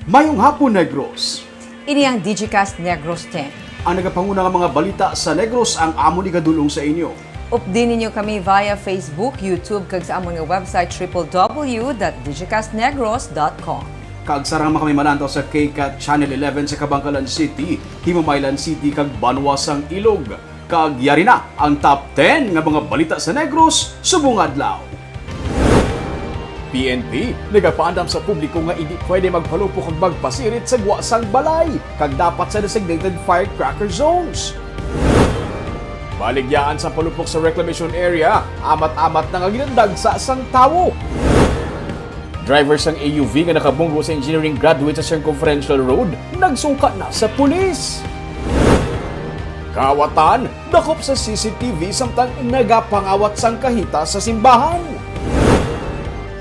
Mayong hapon, Negros. Ini ang Digicast Negros 10. Ang nagapanguna nga mga balita sa Negros ang amon igadulong sa inyo. Updin ninyo kami via Facebook, YouTube, kag sa amon nga website www.digicastnegros.com. Kaagsarang kami malantaw sa KCAT Channel 11 sa Kabangkalan City, Himamaylan City, kag Banwasang Ilog. Kaagyari na ang top 10 nga mga balita sa Negros subong adlaw. PNP nagapaandam sa publiko nga hindi pwede magpalupok ug magpasirit sa guwasang balay kag dapat sa designated firecracker zones. Baligyaan sa palupok sa reclamation area, amat-amat na nga ginandag sa asang tawo. Driver sang AUV nga nakabunggo sa engineering graduate sa Circumferential Road, nagsungka na sa pulis. Kawatan, dakop sa CCTV samtang nagapangawat sang kahita sa simbahan.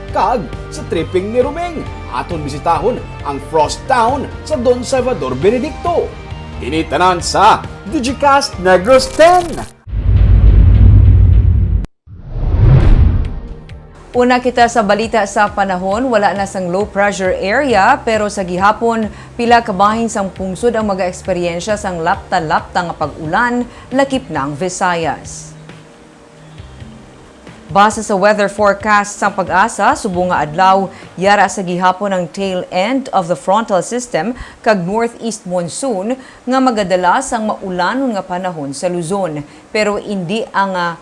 Kag sa tripping ni Rumeng, aton bisitahon ang Frost Town sa Don Salvador Benedicto. Initanan sa Digicast Negros 10. Una kita sa balita sa panahon, wala na sang low pressure area pero sa gihapon pila ka bahin sang pungsod ang mga-eksperyensya sang lapta-lapta nga pag-ulan lakip ng Visayas. Base sa weather forecast sang Pag-asa, subong nga adlaw, yara sa gihapon ang tail end of the frontal system kag northeast monsoon nga magadala sang maulan nga panahon sa Luzon. Pero ini ang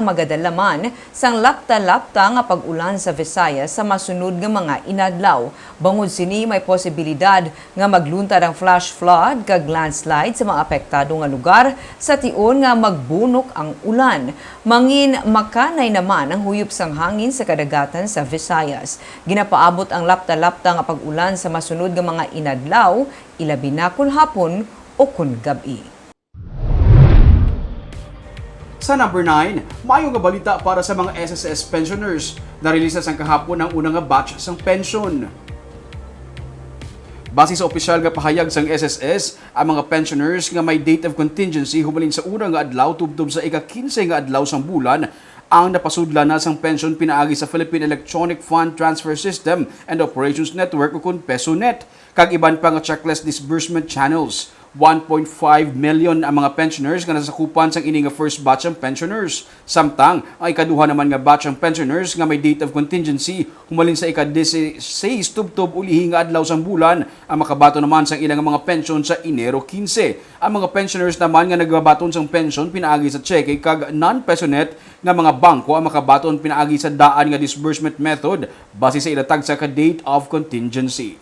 magadalaman sang lapta-lapta nga pag-ulan sa Visayas sa masunod nga mga inadlaw. Bangod sini may posibilidad nga magluntad ang flash flood kag landslide sa mga apektado nga lugar sa tion nga magbunok ang ulan. Mangin makanay naman ang huyop sang hangin sa kadagatan sa Visayas. Ginapaabot ang lapta-lapta nga pag-ulan sa masunod nga mga inadlaw, ilabi na kun hapon o kun gabi. Sa number 9, mayo nga balita para sa mga SSS pensioners. Narelisa sang kahapon ang unang nga batch sang pension. Base sa opisyal nga pahayag sang SSS, ang mga pensioners nga may date of contingency hubalin sa unang nga adlaw tubtob sa ika-15 nga adlaw sang bulan ang napasudlan na sang pension pinaagi sa Philippine Electronic Fund Transfer System and Operations Network o kun PESONet kag iban pa nga checklist disbursement channels. 1.5 million ang mga pensioners nga nasakupan sang ini nga first batch ng pensioners. Samtang ang ikaduha naman nga batch ng pensioners nga may date of contingency humalin sa ika-16 tubtob ulihi nga adlaw sang bulan ang makabato naman sang ilang mga pensyon sa Enero 15. Ang mga pensioners naman nga nagbabaton sang pensyon pinaagi sa cheque kag non-PESONet nga mga bangko ang makabaton pinaagi sa daan nga disbursement method base sa ilatag sa date of contingency.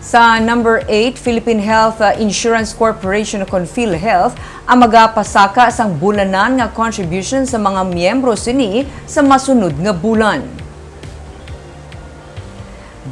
Sa number 8, Philippine Health Insurance Corporation o PhilHealth ang magapasaka sang bulanan nga contribution sa mga miyembro sini sa masunod nga bulan.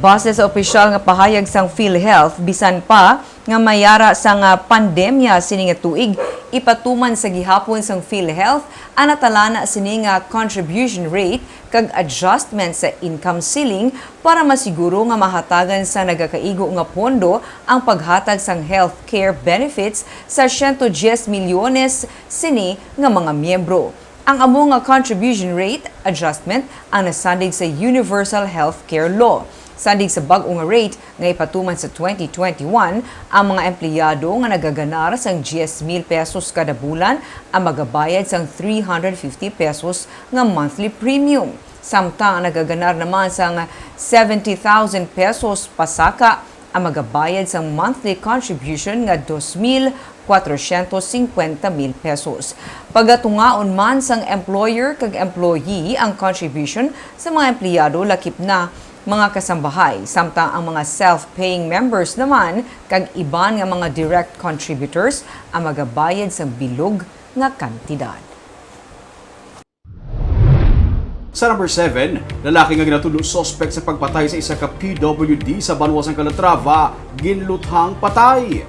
Base sa opisyal nga pahayag sang PhilHealth, bisan pa nga mayara sang pandemya sini nga tuig, ipatuman sa gihapon sang PhilHealth ang natalana sini nga contribution rate kag adjustment sa income ceiling para masiguro nga mahatagan sa nagakaigo nga pondo ang paghatag sang healthcare benefits sa 110 milyones sini nga mga miyembro. Ang amo nga contribution rate adjustment ang nasandig sa Universal Healthcare Law. Sandig sa bag-o nga rate nga ipatuman sa 2021, ang mga empleyado nga nagaganar sang 10,000 pesos kada bulan ang magabayad sang 350 pesos nga monthly premium. Samtang nagaganar naman sang 70,000 pesos pasaka ang magabayad sang monthly contribution nga 2,450,000 pesos. Pagatungaon man sang employer kag employee ang contribution sa mga empleyado lakip na mga kasambahay, samtang ang mga self-paying members naman kag iban nga mga direct contributors ang magabayad sa bilog nga kantidad. Sa number 7, lalaki nga ginatulo suspect sa pagpatay sa isa ka PWD sa Banwasang Calatrava, ginluthang patay.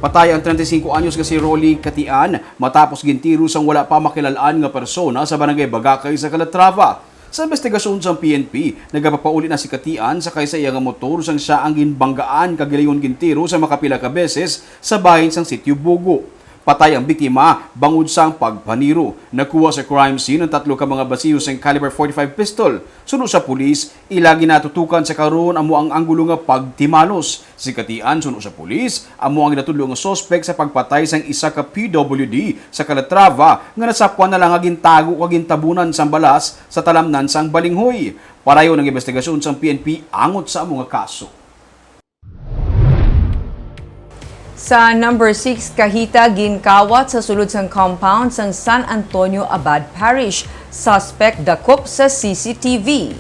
Patay ang 35 anyos nga si Rolly Katian matapos gintiro sang wala pa makilalaan nga persona sa barangay Bagakay sa Calatrava. Sa investigasyon sa PNP, nagapapauli na si Katian sa kaysa iya nga motor sang siya ang ginbanggaan kag gilayon gintiro sa makapila ka beses sa bahin sang Sitio Bugo. Patay ang biktima bangod sang pagpaniro. Nakuha sa crime scene ang 3 ka mga basiyo sa caliber 45 pistol. Suno sa pulis, ilagi natutukan sa karon amo ang anggulo nga pagtimalos. Si Katian suno sa pulis, amo ang natudlo nga suspect sa pagpatay sang isa ka PWD sa Calatrava nga nasapwan na lang aging tago kag tabunan sang balas sa talamnan sang balinghoy. Parayo ng investigasyon sang PNP angot sa mga kaso. Sa number 6, Kahita ginkawat sa sulod sang compound sang San Antonio Abad Parish. Suspect dakop sa CCTV.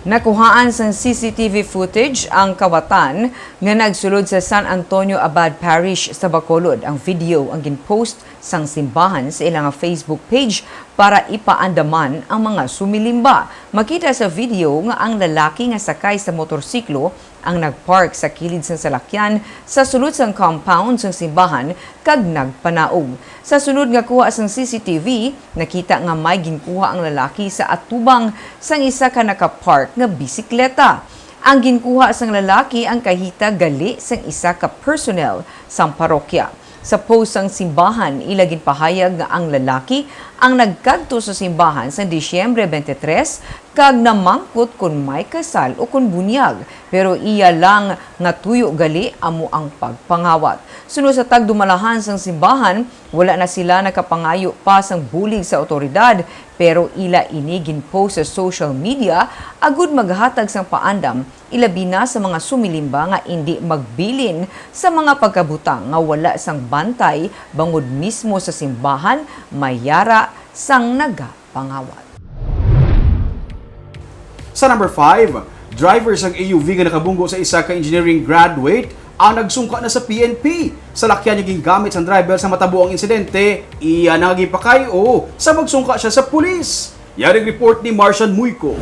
Nakuhaan sa CCTV footage ang kawatan nga nagsulod sa San Antonio Abad Parish sa Bacolod. Ang video ang ginpost sang simbahan sa ilang Facebook page para ipaandaman ang mga sumilimba. Makita sa video nga ang lalaki nga sakay sa motorsiklo ang nagpark sa kilid sa salakyan sa sulod sang compound sang simbahan kag nagpanaog. Sa sunod nga kuha sang CCTV, nakita nga may ginkuha ang lalaki sa atubang sang isa ka nakapark nga bisikleta. Ang ginkuha sang lalaki ang kahita gali sang isa ka personnel sang parokya. Sa post sang simbahan, ilagin pahayag nga ang lalaki ang nagkadto sa simbahan sa Disyembre 23 kag namangkot kung may kasal o kung bunyag. Pero iya lang nga tuyo gali amo ang pagpangawat. Sunod sa tagdumalahan sang simbahan, wala na sila nakapangayo pa sang bulig sa otoridad pero ila inigin post sa social media agud maghatag sang paandam ilabi na sa mga sumilimba nga hindi magbilin sa mga pagkabutang nga wala sang bantay bangod mismo sa simbahan mayara sang nagapangawat. Sa number 5, drivers ang AUV nga nakabunggo sa isa ka engineering graduate ang nagsungka na sa PNP. Sa lakyan niya gingamit sa driver sa matabo ang insidente, iya nagipakayo sa magsungka siya sa pulis. Yaring report ni Marcian Muyko.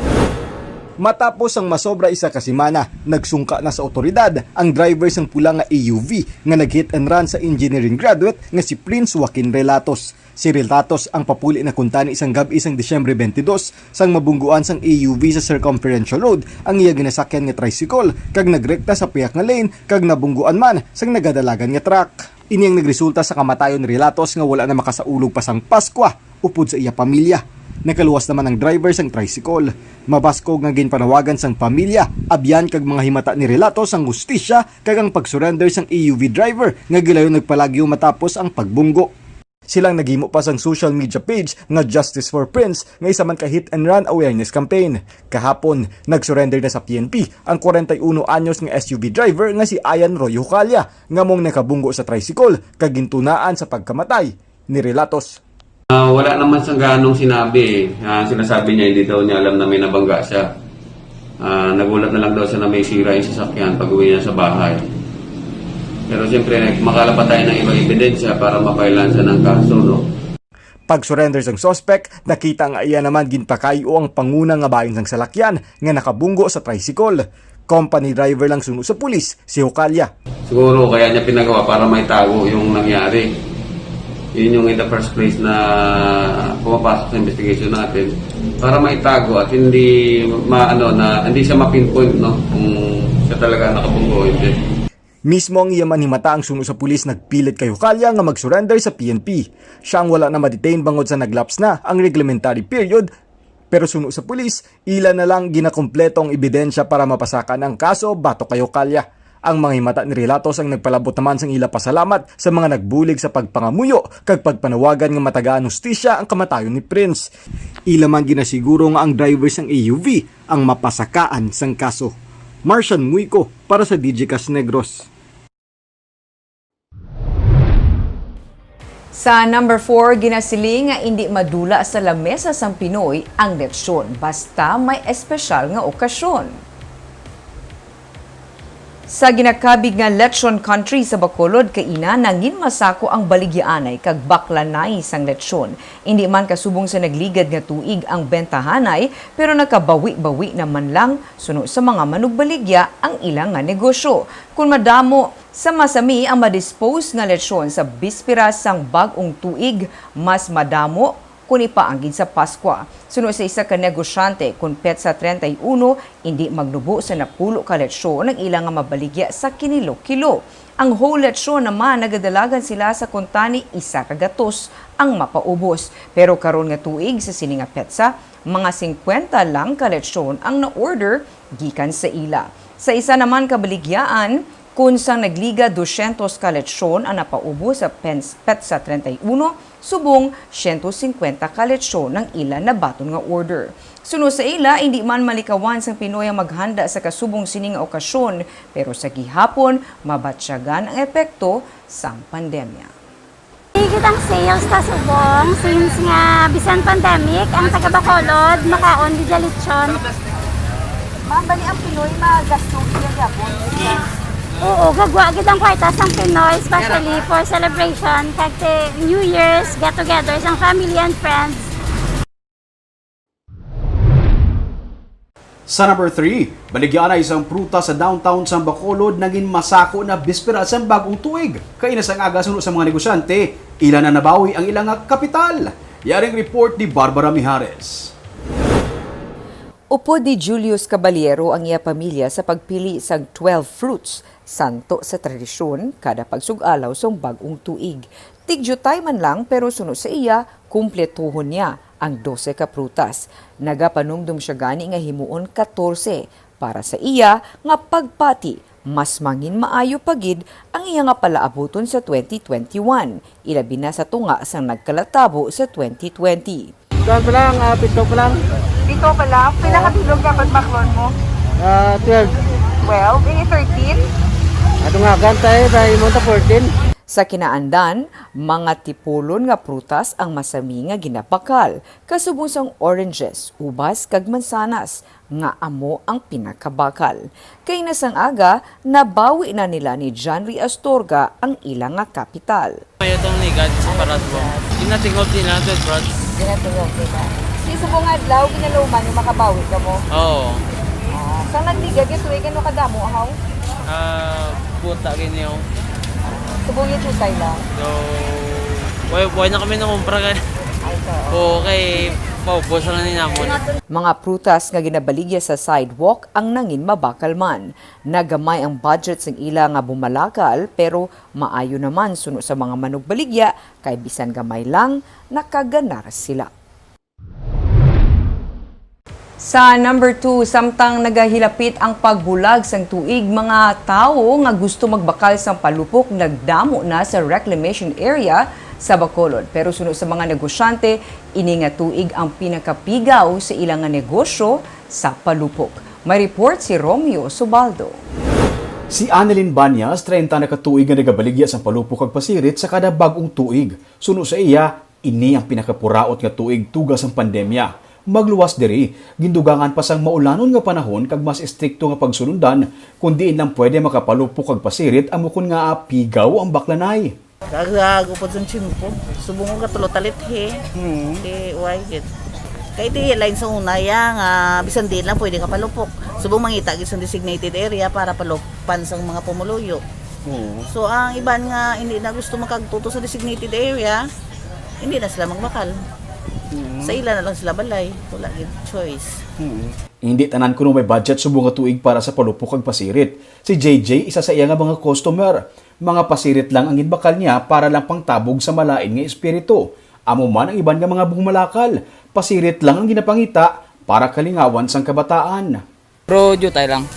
Matapos ang masobra isa ka semana, nagsungka na sa otoridad ang driver sang pula nga AUV nga nag-hit and run sa engineering graduate nga si Prince Joaquin Relatos. Si Relatos ang papuli na kuntani isang gabi isang Disyembre 22 sang mabungguan sang AUV sa Circumferential Road ang iya ginasakyan nga tricycle kag nagrekta sa piyak nga lane kag nabungguan man sang nagadalagan nga truck. Ini ang nagresulta sa kamatayon ni Relatos nga wala na makasaulog pa sang Paskwa upod sa iya pamilya. Nakaluwas naman ang driver sang tricycle. Mabaskog nga ginpanawagan sang pamilya, abyan kag mga himata ni Relatos ang hustisya kag ang pagsurrender sang AUV driver nga gilayon nagpalagyo matapos ang pagbunggo. Silang naghimo pa sang social media page nga Justice for Prince nga isa man ka hit and run awareness campaign. Kahapon, nagsurrender na sa PNP ang 41 anyos nga SUV driver nga si Ayan Roy Hucalia nga mong nakabunggo sa tricycle kag gintunaan sa pagkamatay ni Relatos. Wala naman siyang ganong sinabi. Sinasabi niya hindi daw niya alam na may nabangga siya. Nagulat na lang daw siya na may sira yung sasakyan pag uwi niya sa bahay. Pero siyempre, makalapa tayo ng ibang ebidensya para mapailan siya ng kaso, no? Pag-surrender sang suspect, nakita nga iya naman ginpakayo ang panguna nga bahin sang salakyan nga nakabunggo sa tricycle. Company driver lang suno sa pulis, si Hucalia. Siguro kaya niya pinagawa para may tago yung nangyari. Yun yung in the first place na pumapasok sa investigation natin para maitago at hindi hindi siya ma-pinpoint, no, kung siya talaga nakabunggo o hindi. Mismo ang iyaman himata ang suno sa pulis nagpilit kay Hucalia nga mag-surrender sa PNP. Siya ang wala na ma-detain bangod sa naglaps na ang reglementary period. Pero suno sa pulis, ila na lang ginakumpleto ang ebidensya para mapasakan ang kaso batok kay Hucalia. Ang mga himata ni Relatos ang nagpalabot naman sang ila pasalamat sa mga nagbulig sa pagpangamuyo kag pagpanawagan nga matagaan hustisya ang kamatayon ni Prince. Ila man ginasiguro nga ang driver sang AUV ang mapasakaan sang kaso. Marcian Muyko para sa DJ Cas Negros. Sa number 4, ginasiling nga hindi madula sa lamesa sang Pinoy ang lechon basta may espesyal nga okasyon. Sa ginakabig nga lechon country sa Bacolod, kaina nangin masako ang baligyaanay kag baklanay sang lechon. Hindi man kasubong sa nagligad nga tuig ang bentahanay, pero nakabawi-bawi naman lang suno sa mga manugbaligya ang ilang nga negosyo. Kung madamo sa masami ang madispose nga lechon sa bispira sang bag-ong tuig, mas madamo kung ipaanggid sa Paskwa. Suno sa isa ka negosyante, kung petsa 31, hindi magnubo sa napulo ka lechon ng ilang nga mabaligya sa kinilo-kilo. Ang whole lechon naman nagadalagan sila sa kuntani isa ka gatos ang mapaubos. Pero karon nga tuig sa sini nga petsa, mga 50 lang ka lechon ang na-order gikan sa ila. Sa isa naman kabaligyaan, kung sang nagliga 200 ka lechon ang napaubo sa petsa 31, subong 150 ka lechon ng ila na baton nga order. Suno sa ila, hindi man malikawan sang Pinoy ang maghanda sa kasubong sining nga okasyon, pero sa gihapon, mabatsyagan ang epekto sang pandemya. Higit ang sales ta subong since nga bisan pandemic, ang taga Bacolod makaon di lechon. Ma'am, bali ang Pinoy magasto siya yapon. Oo, gagwa gid ang kwarta sang Pinoy, especially for celebration, kag New Year's, get-together sang family and friends. Sa number 3, baligyan na isang pruta sa downtown sa Bacolod naging masako na bispera sa bagong tuig. Kainas ang aga suno sa mga negosyante, ilan na nabawi ang ilang kapital. Yaring report ni Barbara Mijares. Upo di Julius Caballero ang iya pamilya sa pagpili sa 12 fruits, santo sa tradisyon kada pagsugalaw sa bagong tuig. Tigyutay man lang pero sunod sa iya, kumpletuhon niya ang 12 ka prutas. Nagapanumdum siya gani nga himuon 14 para sa iya nga pagpati. Mas mangin maayo pagid ang iya nga palaabuton sa 2021, ilabi na sa tunga sang nagkalatabo sa 2020. Doon pa lang, pito pa lang. Dito pala, pinakabilog ka pagbaklon mo? 12. 12, ini 13? Ato nga gantay, dahil mo 14. Sa kinaandan, mga tipulon nga prutas ang masami nga ginapakal, kasubong sang oranges, ubas kag mansanas, nga amo ang pinakabakal. Kay nasang aga, nabawi na nila ni Janry Astorga ang ilang nga kapital. May itong ligad sa parasbong. Ginatingog din natin, bro. Ginatingog kita. Si subong adlaw, ginalauman yung makabawi ka mo. Oo. Sa nagligag, ito ay gano'n kadamo, ahaw? Puta, ganyan. Subong yung tutay lang. So, buhay na kami nakumpra ka. Ay, so. Okay, paubos na ni namon. Mga prutas nga ginabaligya sa sidewalk ang nangin mabakal man. Nagamay ang budget ng ila nga bumalakal pero maayo naman suno sa mga manugbaligya kay bisan gamay lang nakaganar sila. Sa number 2, samtang nagahilapit ang pagbulag sang tuig, mga tao nga gusto magbakal sang palupok nagdamo na sa reclamation area sa Bacolod. Pero sunod sa mga negosyante, ini nga tuig ang pinakapigaw sa ilang nga negosyo sa palupok. May report si Romeo Subaldo. Si Annalyn Banyas, 30 na katuig nga nagabaligya sa palupok kag pasirit sa kada bagong tuig. Suno sa iya, ini ang pinakapuraot nga tuig tugas ang pandemya. Magluwas diri, gindugangan pa sang maulanon nga panahon kag mas estrikto nga pagsunundan kundi lang pwede makapalupok kag pasirit amukon nga pigaw ang baklanay. Kagago po sa chimpo. Subong ko katulo talit he. Di why git. Kay di line sa unaya nga bisan din lang pwede ka palupok. Subong mangita gid sa designated area para palupan sang mga pumuluyo. So ang iban nga hindi na gusto makagtuto sa designated area, hindi na sila magbakal. Sa ila na lang sila balay, wala gid choice. Hindi tanan kuno may budget subong nga tuig para sa palupok kag pasirit. Si JJ isa sa iya nga mga customer. Mga pasirit lang ang ginbakal niya para lang pangtabog sa malain nga espiritu. Amo man ang iban nga mga bumalakal, pasirit lang ang ginapangita para kalingawan sang kabataan. Bro, jutay lang.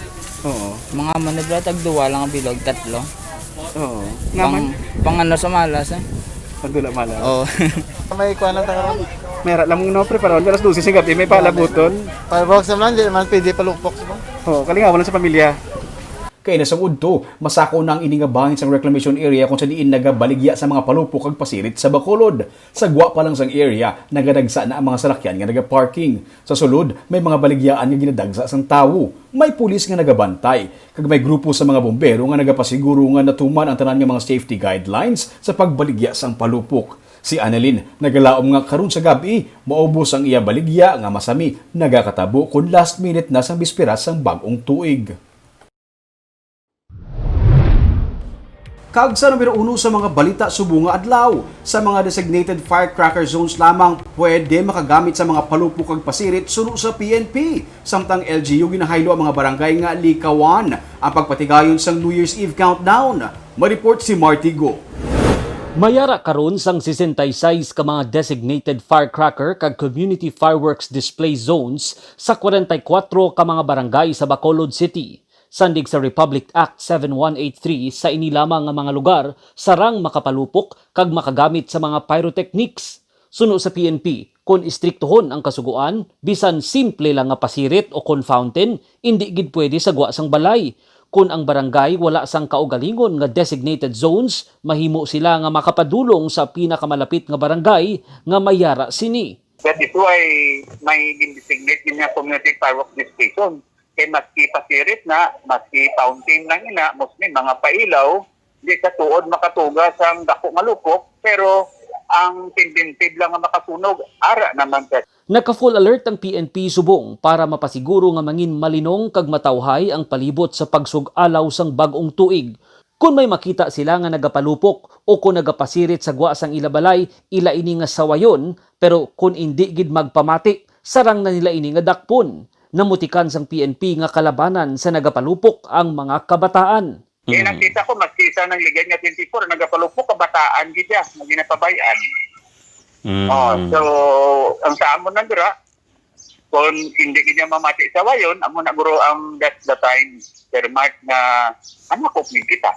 Oo. Mga manibla, tagduwa lang ang bilog, 3. Oo. Pang ano sa malas, eh. Pagdula mala. Oo. May kuha ng takaroon. Mera lang mong no-prepare alas 12 sing gabi may palabuton. Palbox naman, di naman pwede palupok. Oh, kalingawan lang sa pamilya. Kay nasa udto, masako na ang ini nga bangin sa reclamation area kung sa diin nagabaligya sa mga palupok kag pasirit sa Bacolod. Sagwa pa lang sang area, nagadagsa na ang mga salakyan nga nagaparking. Sa sulod, may mga baligyaan nga ginadagsa sang tawo. May pulis nga nagabantay, kag may grupo sa mga bombero nga nagapasiguro nga natuman ang tanan nga mga safety guidelines sa pagbaligya sang palupok. Si Annalyn, nagalaom nga karon sa gabi, maubos ang iya baligya nga masami, nagakatabo kung last minute na sang bispera sang bagong tuig. Kag sa numero 1 sa mga balita subong nga adlaw, sa mga designated firecracker zones lamang pwede makagamit sa mga palupok kag pasirit suno sa PNP. Samtang LGU ginahaylo ang mga barangay nga likawan ang pagpatigayon sang New Year's Eve countdown. Ma-report si Marty Go. Mayara karon sang 66 ka mga designated firecracker kag community fireworks display zones sa 44 ka mga barangay sa Bacolod City. Sandig sa Republic Act 7183 sa inilamang nga mga lugar sarang makapalupok kag makagamit sa mga pyrotechnics. Suno sa PNP, kung istriktuhon ang kasuguan, bisan simple lang nga pasirit o kon fountain, hindi gid pwede sa gwa sang balay. Kung ang barangay wala sang kaugalingon nga designated zones, mahimo sila nga makapadulong sa pinakamalapit nga barangay nga mayara sini. That is why may designate niya community fireworks display zone. Kaya maski pasirit na, maski fountain lang ina, mostly mga pailaw, di sa tuod makatuga sang dako nga lupok, pero ang tintinted lang nga makasunog, ara naman sa. Naka-full alert ang PNP subong para mapasiguro nga mangin malinong kag matawhay ang palibot sa pagsug-alaw sang bag-ong tuig. Kung may makita sila nga nagapalupok o kung nagapasirit sa gwa sang ilabalay, ila ini nga sawayon, pero kung hindi gid magpamati, sarang na nila ini nga dakpon. Namutikan sang PNP nga kalabanan sa nagapalupok ang mga kabataan. Kaya nakita ko, maski isa ng ligay nga 24, nagapalupok, kabataan gidya, na ginapabayan. So, ang sa amon na dira, kung hindi kanya mamati sa wayon, amon na guro ang that's the time, termark na anak ko kita.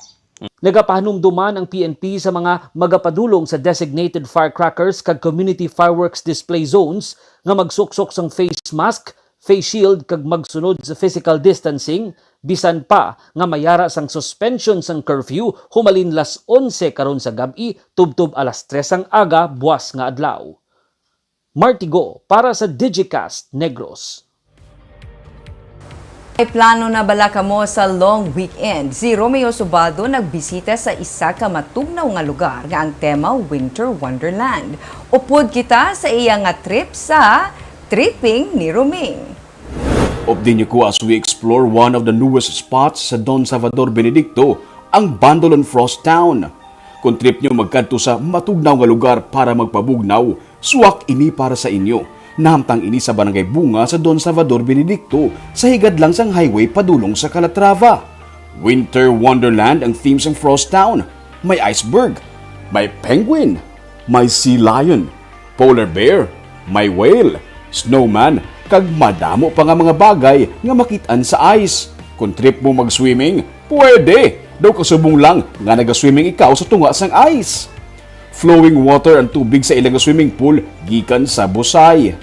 Nagapahanumduman ang PNP sa mga magapadulong sa designated firecrackers kag community fireworks display zones nga magsuksok sang face mask, face shield kag magsunod sa physical distancing, bisan pa nga mayara sang suspension sang curfew humalin las 11 karon sa gabi tubtob alas 3 ang aga buwas nga adlaw. Marty Go para sa Digicast Negros. May plano na bala kamo sa long weekend. Si Romeo Subado nagbisita sa isa ka matugnaw nga lugar nga ang tema Winter Wonderland. Upod kita sa iya nga trip sa Tripping ni Roming. Update niyo ko as we explore one of the newest spots sa Don Salvador Benedicto, ang Bandolon Frost Town. Kung trip niyo magkadto sa matugnaw nga lugar para magpabugnaw, suwak ini para sa inyo. Nahamtang ini sa Barangay Bunga sa Don Salvador Benedicto sa higad lang sang highway padulong sa Calatrava. Winter Wonderland ang theme sang Frost Town. May iceberg, may penguin, may sea lion, polar bear, may whale, snowman, kag madamo pa nga mga bagay nga makitaan sa ice. Kung trip mo mag-swimming, pwede! Daw kasubong lang nga naga-swimming ikaw sa tunga sang ice. Flowing water ang tubig sa ilang swimming pool gikan sa Busay.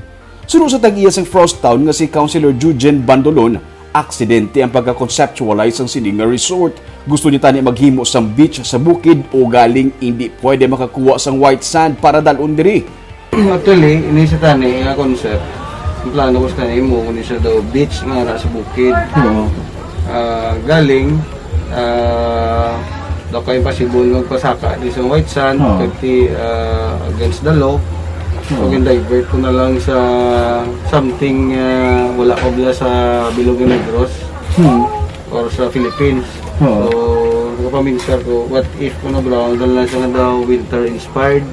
Suno sa tag-iya sang Frost Town nga si Councilor Jujen Bandolon, aksidente ang pagka-conceptualize ang sining nga resort. Gusto niya tani maghimo sang beach sa bukid o galing hindi pwede makakuha sang white sand para dalon diri. Actually, ini sa tani nga concept. Ang plano ko sa tani mo, kung isa daw beach nga na sa bukid. Galing, daw kayo possible magpasaka di sa white sand, against the law. So, divert ko na lang sa something wala ko bila sa Bilog Negros or sa Philippines. So, nakapaminsan ko, what if kuno brown lang siya daw winter inspired.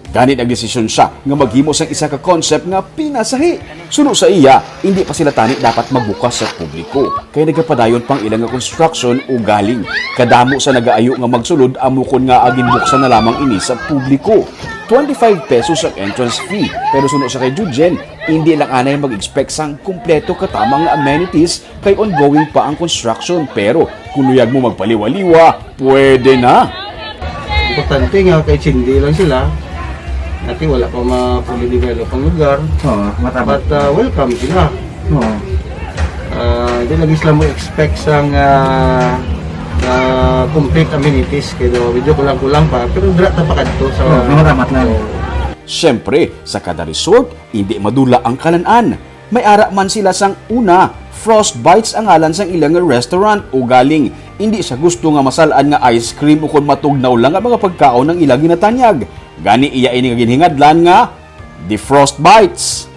Ganit ang desisyon siya nga maghimo sang isa ka concept nga pinasahi. Suno sa iya, hindi pa sila tani dapat magbukas sa publiko. Kaya nagapadayon pang ilang nga construction o galing. Kadamo sa nagaayo nga magsulod amukon nga agin buksan na lamang ini sa publiko. 25 pesos ang entrance fee. Pero suno sa kay Jujen, hindi lang anay mag-expect sang kumpleto katamang nga amenities kay ongoing pa ang construction. Pero kung luyag mo magpaliwaliwa, pwede na. Importante nga kay Chindi lang sila. Dati wala pa ma-fully develop ang lugar. But welcome sila. Hindi lagi sila mo expect sang complete amenities. Kaya medyo kulang-kulang pa. Pero drat na pa kadto sa maramat na. Siyempre, sa kada resort, hindi madula ang kalan-an. May ara man sila sang una, Frostbites ang ngalan sang ilang restaurant o galing. Hindi siya gusto nga masalaan nga ice cream o kung matugnaw lang ang mga pagkaon ng ilang ginatanyag. Gani iya ini nga ginhingadlan nga The Frostbites.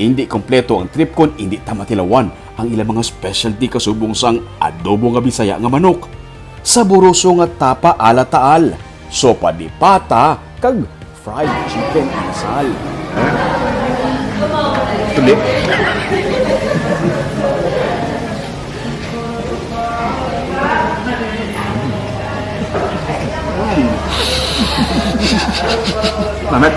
Hindi kompleto ang trip kon hindi tamatilawan ang ilang mga specialty kasubong sang adobo nga Bisaya nga manok. saburoso nga tapa ala taal, sopa di pata, kag fried chicken asal. Tuloy. Mamet.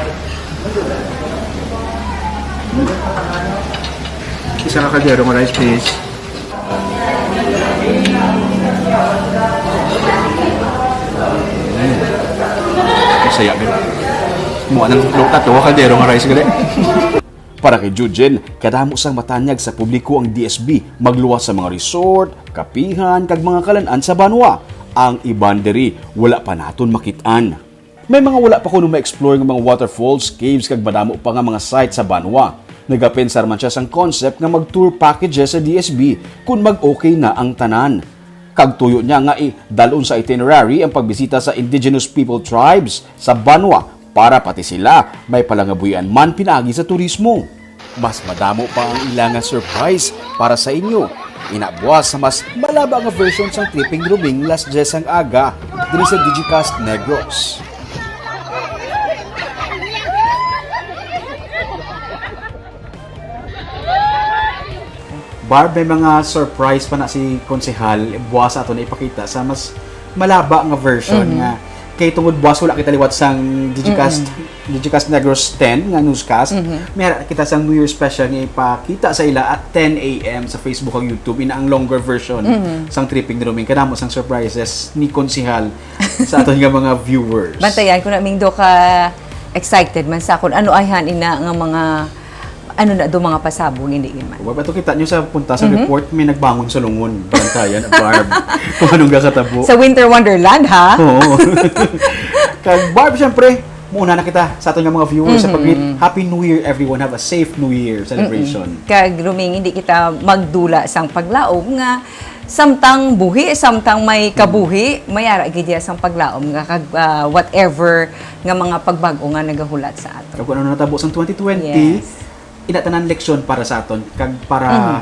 Isang kaldero ng rice, please. Saya din. Muha ng lutat, kaldero ng rice gali. Para kay Jujen, kadamo sang matanyag sa publiko ang DSB magluwas sa mga resort, kapihan, kag mga kalan-an sa Banwa. Ang iban diri wala pa naton makitaan. May mga wala pa kuno ma-explore ng mga waterfalls, caves kag madamo pa nga mga sites sa Banwa. Nagapensar man siya sang concept nga mag-tour packages sa DSB kung mag-okay na ang tanan. Kagtuyo niya nga dalon sa itinerary ang pagbisita sa indigenous people tribes sa Banwa para pati sila may palangabuyan man pinagi sa turismo. Mas madamo pa ang ilang surprise para sa inyo. Inabuas sa mas malaba nga version sa Tripping Ruming Las 10 ang aga diri sa Digicast Negros. Barb, may mga surprise pa na si Konsehal buwas ato na ipakita sa mas malaba nga version nga kay tungod buwas wala kita liwat sang Digicast Negros 10 nga newscast. May kita sang New Year special nga ipakita sa ila at 10 AM sa Facebook ug YouTube ina ang longer version sang Tripping Ruming kadamo sang surprises ni Konsehal sa aton nga mga viewers. Bantayan ko na mingdo ka excited man sa akon ano ayhan ina nga mga ano na do mga pasabong hindi man. Bato kita nyo sa punta sa report may nagbangon sa lungon. Bantayan at Barb. Kung anong kakatabo. Sa Winter Wonderland ha? Oo. Kag Barb, syempre, muna na kita sa ating mga viewers sa pag-greet. Happy New Year everyone. Have a safe New Year celebration. Kag Ruming, hindi kita magdula sang paglaom nga samtang buhi, samtang may kabuhi, mayara gid sang paglaom nga kag whatever nga mga pagbago nga nagahulat sa ato. Kag kung ano natabo sang 2020, Yes. inatanan leksyon para sa aton kag para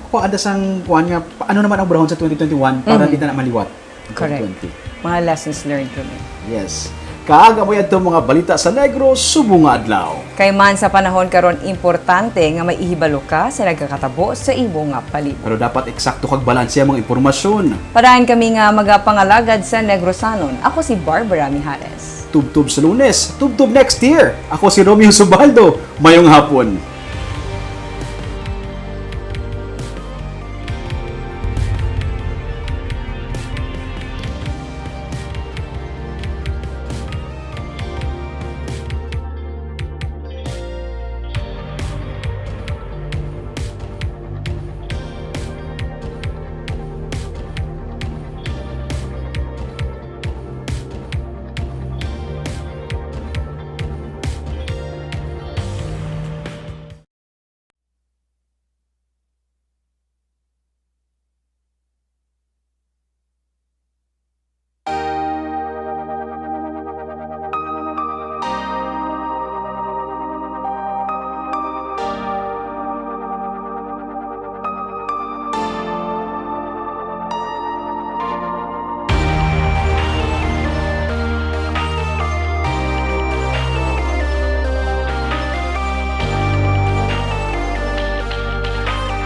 kuan sang kuan nga ano naman ang brahon sa 2021 para di na maliwat. ang Correct. 2020. Mga lessons learned Ruming. Yes. Kaaga mo yan mga balita sa Negros, subong nga adlaw. Kay man sa panahon karon importante nga may ihibalo ka sa nagakatabo sa imo nga palibot. Pero dapat eksakto kag balanse ang mga impormasyon. Parahan kami nga magapangalagad sa Negrosanon. Ako si Barbara Mijares. Tubtub sa Lunes, tubtub next year. Ako si Romeo Subaldo. Mayong hapon.